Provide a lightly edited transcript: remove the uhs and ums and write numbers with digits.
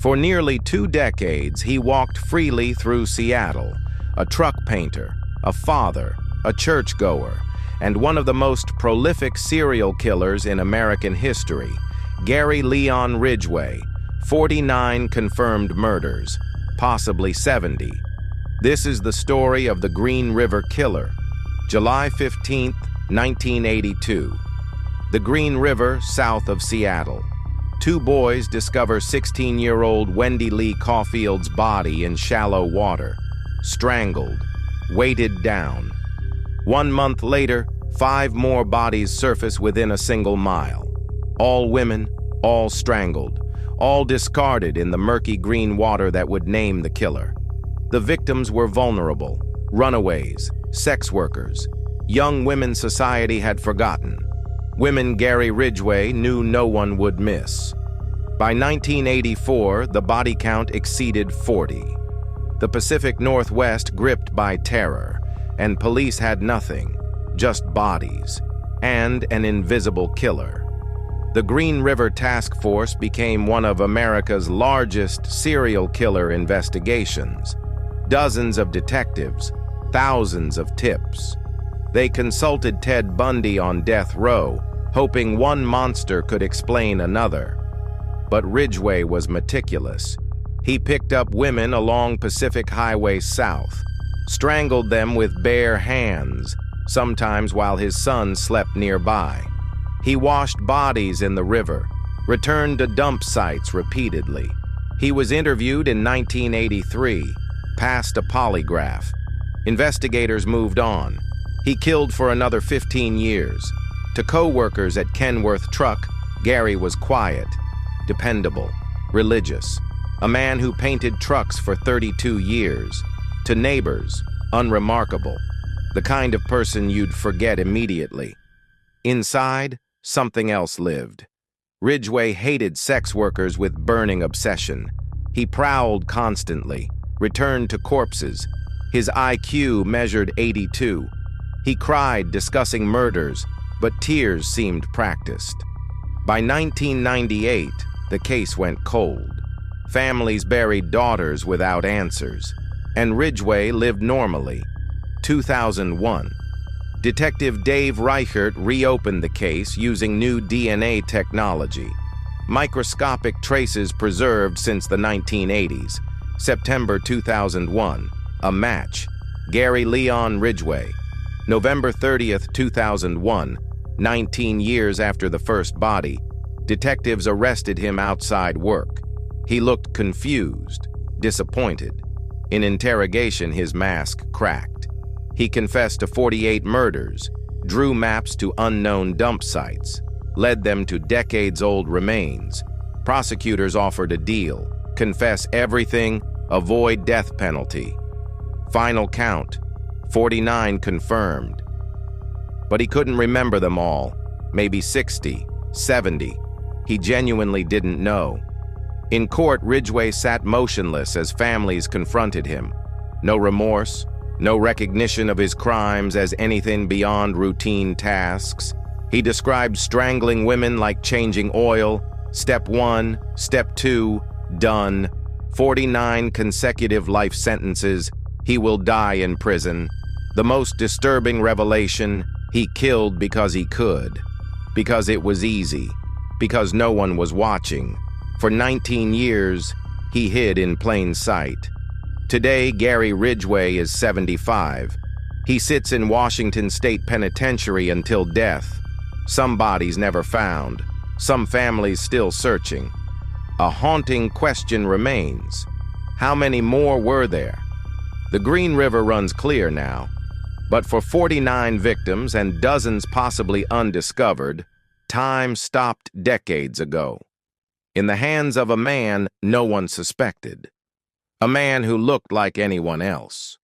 For nearly 2 decades, he walked freely through Seattle, a truck painter, a father, a churchgoer, and one of the most prolific serial killers in American history, Gary Leon Ridgway, 49 confirmed murders, possibly 70. This is the story of the Green River Killer, July 15, 1982. The Green River, south of Seattle. 2 boys discover 16-year-old Wendy Lee Caulfield's body in shallow water, strangled, weighted down. 1 month later, 5 more bodies surface within a single mile. All women, all strangled, all discarded in the murky green water that would name the killer. The victims were vulnerable, runaways, sex workers. Young women's society had forgotten. Women Gary Ridgway knew no one would miss. By 1984, the body count exceeded 40. The Pacific Northwest gripped by terror, and police had nothing, just bodies, and an invisible killer. The Green River Task Force became one of America's largest serial killer investigations. Dozens of detectives, thousands of tips. They consulted Ted Bundy on death row, hoping one monster could explain another. But Ridgway was meticulous. He picked up women along Pacific Highway South, strangled them with bare hands, sometimes while his son slept nearby. He washed bodies in the river, returned to dump sites repeatedly. He was interviewed in 1983, passed a polygraph. Investigators moved on. He killed for another 15 years. To co-workers at Kenworth Truck, Gary was quiet, dependable, religious, a man who painted trucks for 32 years. To neighbors, unremarkable, the kind of person you'd forget immediately. Inside, something else lived. Ridgway hated sex workers with burning obsession. He prowled constantly, returned to corpses. His IQ measured 82. He cried discussing murders, but tears seemed practiced. By 1998, the case went cold. Families buried daughters without answers, and Ridgway lived normally. 2001. Detective Dave Reichert reopened the case using new DNA technology. Microscopic traces preserved since the 1980s. September 2001. A match. Gary Leon Ridgway. November 30th, 2001. 19 years after the first body, detectives arrested him outside work. He looked confused, disappointed. In interrogation, his mask cracked. He confessed to 48 murders, drew maps to unknown dump sites, led them to decades-old remains. Prosecutors offered a deal: confess everything, avoid death penalty. Final count, 49 confirmed. But he couldn't remember them all, maybe 60, 70. He genuinely didn't know. In court, Ridgway sat motionless as families confronted him. No remorse, no recognition of his crimes as anything beyond routine tasks. He described strangling women like changing oil. Step 1, step 2, done. 49 consecutive life sentences. He will die in prison. The most disturbing revelation: he killed because he could, because it was easy, because no one was watching. For 19 years, he hid in plain sight. Today, Gary Ridgway is 75. He sits in Washington State Penitentiary until death. Some bodies never found, some families still searching. A haunting question remains: how many more were there? The Green River runs clear now, but for 49 victims and dozens possibly undiscovered, time stopped decades ago. In the hands of a man no one suspected. A man who looked like anyone else.